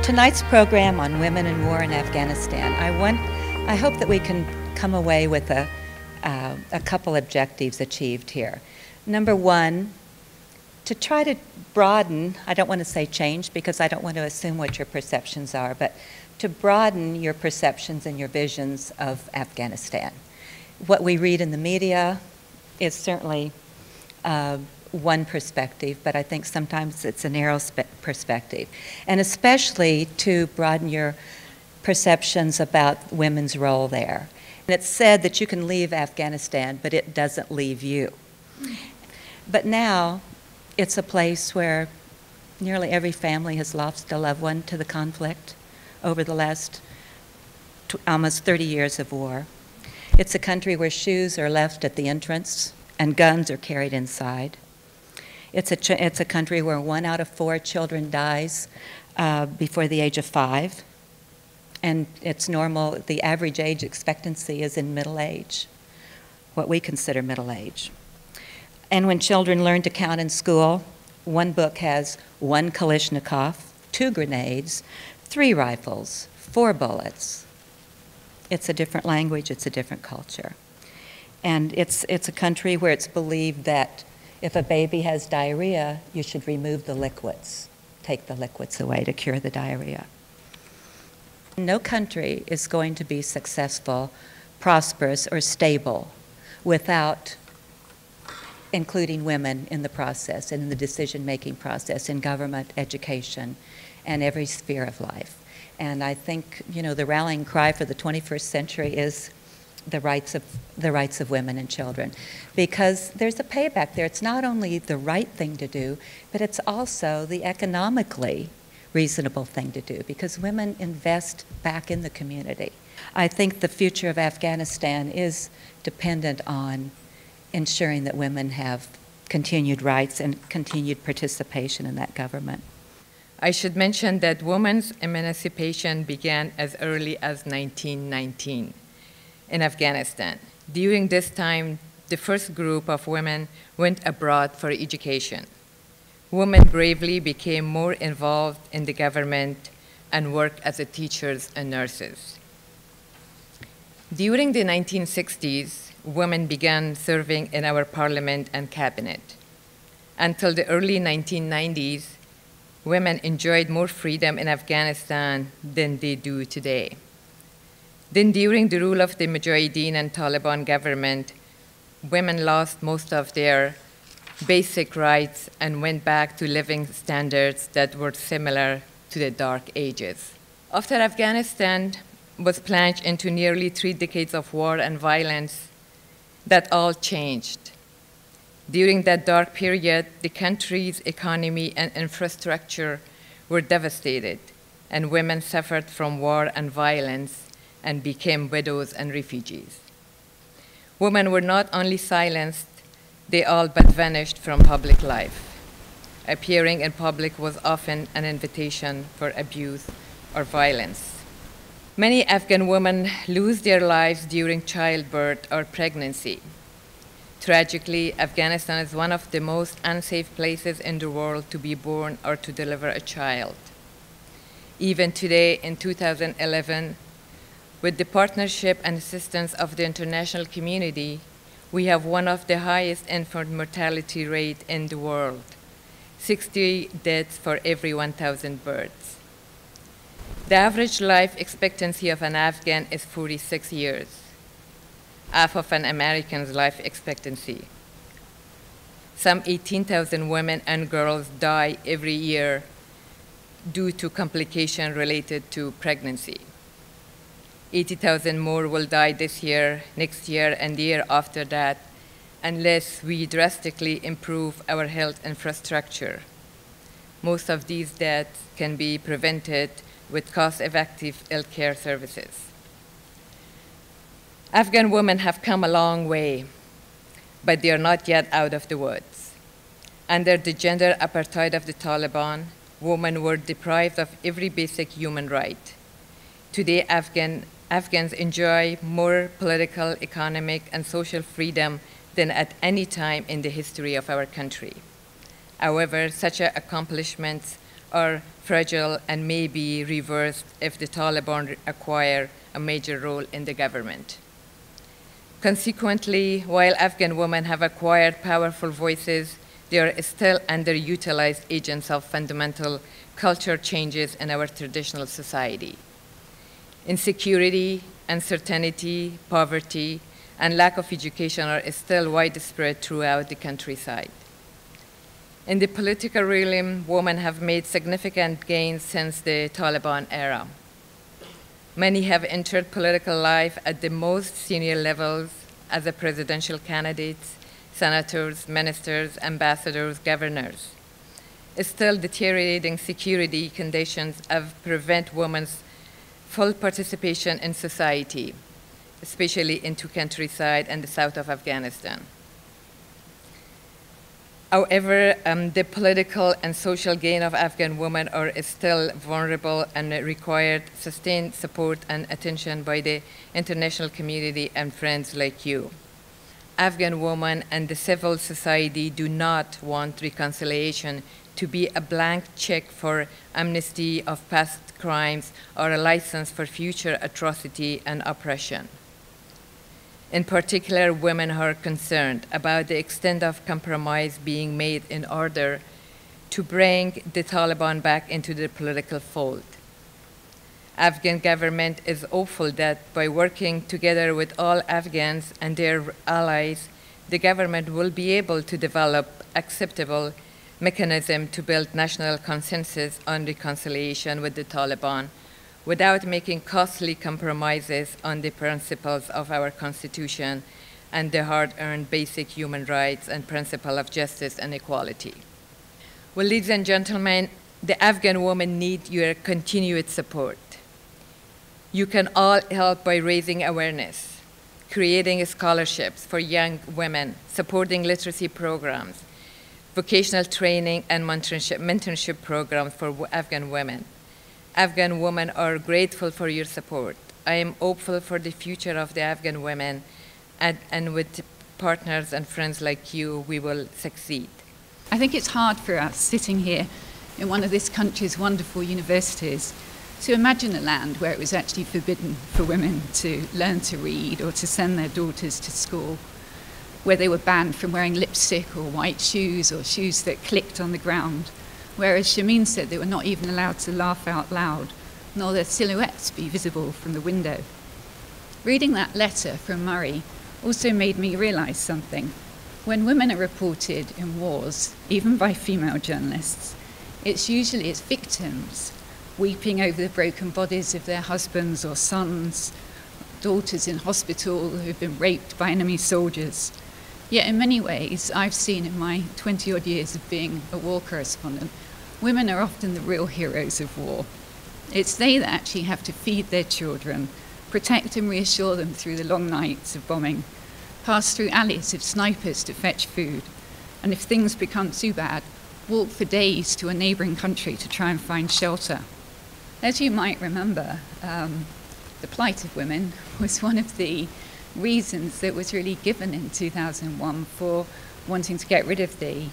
Tonight's program on women and war in Afghanistan, I hope that we can come away with a couple objectives achieved here. Number one, to try to broaden, I don't want to say change because I don't want to assume what your perceptions are, but to broaden your perceptions and your visions of Afghanistan. What we read in the media is certainly one perspective, but I think sometimes it's a narrow perspective. And especially to broaden your perceptions about women's role there. And it's said that you can leave Afghanistan, but it doesn't leave you. But now, it's a place where nearly every family has lost a loved one to the conflict over the last almost 30 years of war. It's a country where shoes are left at the entrance and guns are carried inside. It's a country where 1 out of 4 children dies before the age of 5. And it's normal, the average age expectancy is in middle age, what we consider middle age. And when children learn to count in school, one book has 1 Kalashnikov, 2 grenades, 3 rifles, 4 bullets. It's a different language, it's a different culture. And it's a country where it's believed that if a baby has diarrhea, you should remove the liquids, take the liquids away to cure the diarrhea. No country is going to be successful, prosperous, or stable without including women in the process, in the decision-making process, in government, education, and every sphere of life. And I think, you know, the rallying cry for the 21st century is the rights of women and children, because there's a payback there. It's not only the right thing to do, but it's also the economically reasonable thing to do, because women invest back in the community. I think the future of Afghanistan is dependent on ensuring that women have continued rights and continued participation in that government. I should mention that women's emancipation began as early as 1919 in Afghanistan. During this time, the first group of women went abroad for education. Women bravely became more involved in the government and worked as teachers and nurses. During the 1960s, women began serving in our parliament and cabinet. Until the early 1990s, women enjoyed more freedom in Afghanistan than they do today. Then during the rule of the Mujahideen and Taliban government, women lost most of their basic rights and went back to living standards that were similar to the Dark Ages. After Afghanistan was plunged into nearly 3 decades of war and violence, that all changed. During that dark period, the country's economy and infrastructure were devastated, and women suffered from war and violence and became widows and refugees. Women were not only silenced, they all but vanished from public life. Appearing in public was often an invitation for abuse or violence. Many Afghan women lose their lives during childbirth or pregnancy. Tragically, Afghanistan is one of the most unsafe places in the world to be born or to deliver a child. Even today, in 2011, with the partnership and assistance of the international community, we have one of the highest infant mortality rate in the world, 60 deaths for every 1,000 births. The average life expectancy of an Afghan is 46 years, half of an American's life expectancy. Some 18,000 women and girls die every year due to complications related to pregnancy. 80,000 more will die this year, next year, and the year after that, unless we drastically improve our health infrastructure. Most of these deaths can be prevented with cost-effective healthcare services. Afghan women have come a long way, but they are not yet out of the woods. Under the gender apartheid of the Taliban, women were deprived of every basic human right. Today, Afghans enjoy more political, economic, and social freedom than at any time in the history of our country. However, such accomplishments are fragile and may be reversed if the Taliban acquire a major role in the government. Consequently, while Afghan women have acquired powerful voices, they are still underutilized agents of fundamental culture changes in our traditional society. Insecurity, uncertainty, poverty, and lack of education are still widespread throughout the countryside. In the political realm, women have made significant gains since the Taliban era. Many have entered political life at the most senior levels as a presidential candidates, senators, ministers, ambassadors, governors. Still, deteriorating security conditions have prevented women's full participation in society, especially into countryside and the south of Afghanistan. However, the political and social gain of Afghan women are still vulnerable and require sustained support and attention by the international community and friends like you. Afghan women and the civil society do not want reconciliation to be a blank check for amnesty of past crimes or a license for future atrocity and oppression. In particular, women are concerned about the extent of compromise being made in order to bring the Taliban back into the political fold. Afghan government is hopeful that by working together with all Afghans and their allies, the government will be able to develop acceptable mechanism to build national consensus on reconciliation with the Taliban without making costly compromises on the principles of our Constitution and the hard-earned basic human rights and principle of justice and equality. Well, ladies and gentlemen, the Afghan women need your continued support. You can all help by raising awareness, creating scholarships for young women, supporting literacy programs, vocational training and mentorship programs for Afghan women. Afghan women are grateful for your support. I am hopeful for the future of the Afghan women, and with partners and friends like you, we will succeed. I think it's hard for us sitting here in one of this country's wonderful universities to imagine a land where it was actually forbidden for women to learn to read or to send their daughters to school, where they were banned from wearing lipstick or white shoes or shoes that clicked on the ground, whereas Shamin said they were not even allowed to laugh out loud, nor their silhouettes be visible from the window. Reading that letter from Murray also made me realise something. When women are reported in wars, even by female journalists, it's usually as victims, weeping over the broken bodies of their husbands or sons, daughters in hospital who've been raped by enemy soldiers. Yet in many ways, I've seen in my 20-odd years of being a war correspondent, women are often the real heroes of war. It's they that actually have to feed their children, protect and reassure them through the long nights of bombing, pass through alleys of snipers to fetch food, and if things become too bad, walk for days to a neighbouring country to try and find shelter. As you might remember, the plight of women was one of the reasons that was really given in 2001 for wanting to get rid of the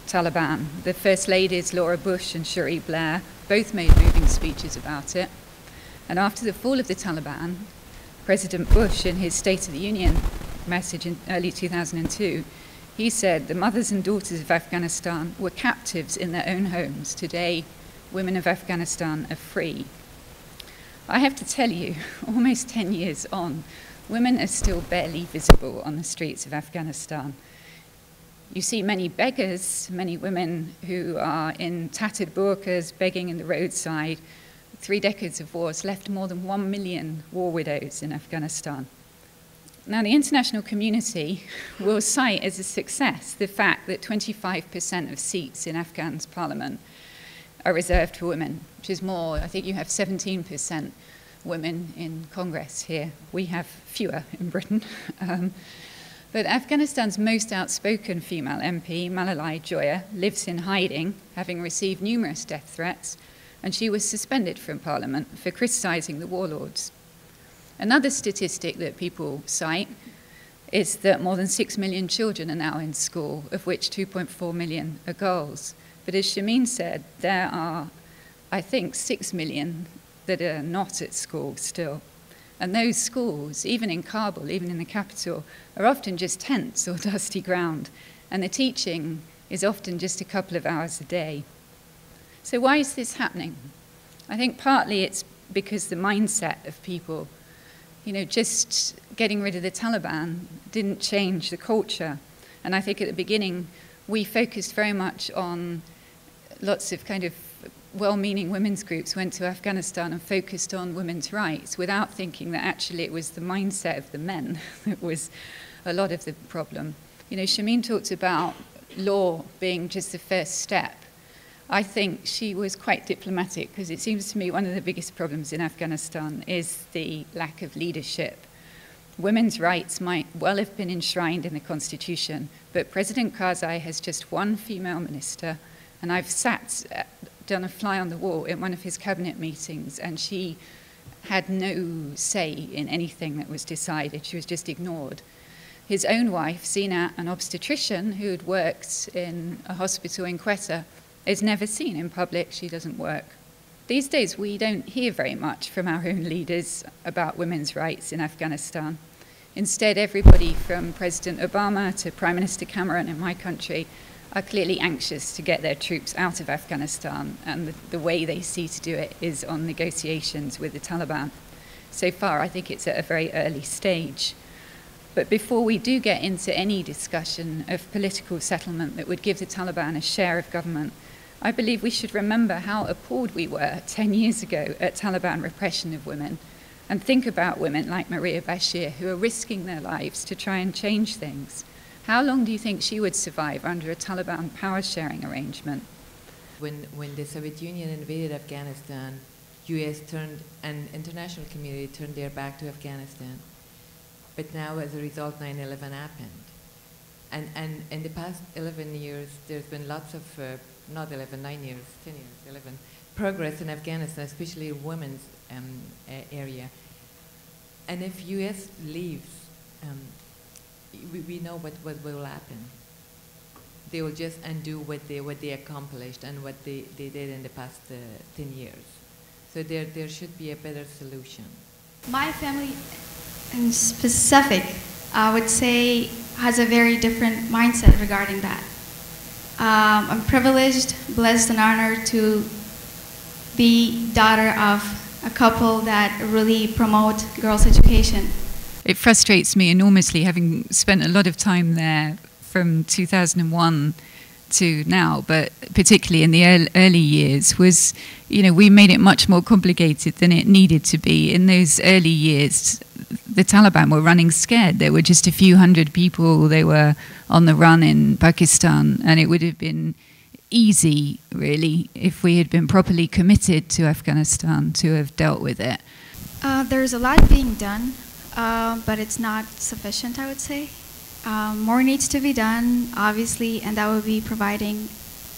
Taliban. The First Ladies, Laura Bush and Cherie Blair, both made moving speeches about it. And after the fall of the Taliban, President Bush, in his State of the Union message in early 2002, he said the mothers and daughters of Afghanistan were captives in their own homes. Today, women of Afghanistan are free. I have to tell you, almost 10 years on, women are still barely visible on the streets of Afghanistan. You see many beggars, many women who are in tattered burqas begging in the roadside. 3 decades of war has left more than 1 million war widows in Afghanistan. Now, the international community will cite as a success the fact that 25% of seats in Afghan's parliament are reserved for women, which is more. I think you have 17% women in Congress here. We have fewer in Britain. But Afghanistan's most outspoken female MP, Malalai Joya, lives in hiding, having received numerous death threats, and she was suspended from Parliament for criticising the warlords. Another statistic that people cite is that more than 6 million children are now in school, of which 2.4 million are girls. But as Shameen said, there are, I think, 6 million that are not at school still. And those schools, even in Kabul, even in the capital, are often just tents or dusty ground. And the teaching is often just a couple of hours a day. So why is this happening? I think partly it's because the mindset of people, just getting rid of the Taliban didn't change the culture. And I think at the beginning, we focused very much on lots of kind of well-meaning women's groups went to Afghanistan and focused on women's rights without thinking that actually it was the mindset of the men that was a lot of the problem. Shameen talked about law being just the first step. I think she was quite diplomatic because it seems to me one of the biggest problems in Afghanistan is the lack of leadership. Women's rights might well have been enshrined in the constitution, but President Karzai has just one female minister, and I've done a fly on the wall in one of his cabinet meetings, and she had no say in anything that was decided. She was just ignored. His own wife, Zina, an obstetrician who had worked in a hospital in Quetta, is never seen in public. She doesn't work. These days, we don't hear very much from our own leaders about women's rights in Afghanistan. Instead, everybody from President Obama to Prime Minister Cameron in my country are clearly anxious to get their troops out of Afghanistan, and the way they see to do it is on negotiations with the Taliban. So far, I think it's at a very early stage. But before we do get into any discussion of political settlement that would give the Taliban a share of government, I believe we should remember how appalled we were 10 years ago at Taliban repression of women, and think about women like Maria Bashir who are risking their lives to try and change things. How long do you think she would survive under a Taliban power-sharing arrangement? When the Soviet Union invaded Afghanistan, U.S. turned, and international community turned their back to Afghanistan. But now, as a result, 9/11 happened. And in the past 11 years, there's been lots of, not 11, 9 years, 10 years, 11, progress in Afghanistan, especially in women's area. And if U.S. leaves, we know what will happen. They will just undo what they accomplished and what they did in the past 10 years. So there should be a better solution. My family in specific, I would say, has a very different mindset regarding that. I'm privileged, blessed, and honored to be daughter of a couple that really promote girls' education. It frustrates me enormously, having spent a lot of time there from 2001 to now, but particularly in the early years, was, we made it much more complicated than it needed to be. In those early years, the Taliban were running scared. There were just a few hundred people. They were on the run in Pakistan, and it would have been easy, really, if we had been properly committed to Afghanistan to have dealt with it. There's a lot being done, but it's not sufficient, I would say. More needs to be done, obviously, and that would be providing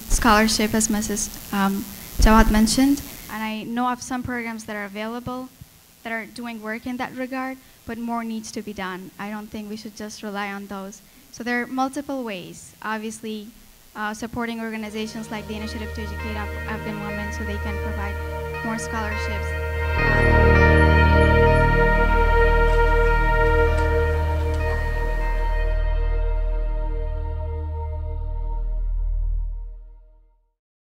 scholarship, as Mrs. Jawad mentioned. And I know of some programs that are available that are doing work in that regard, but more needs to be done. I don't think we should just rely on those. So there are multiple ways. Obviously, supporting organizations like the Initiative to Educate Afghan Women so they can provide more scholarships.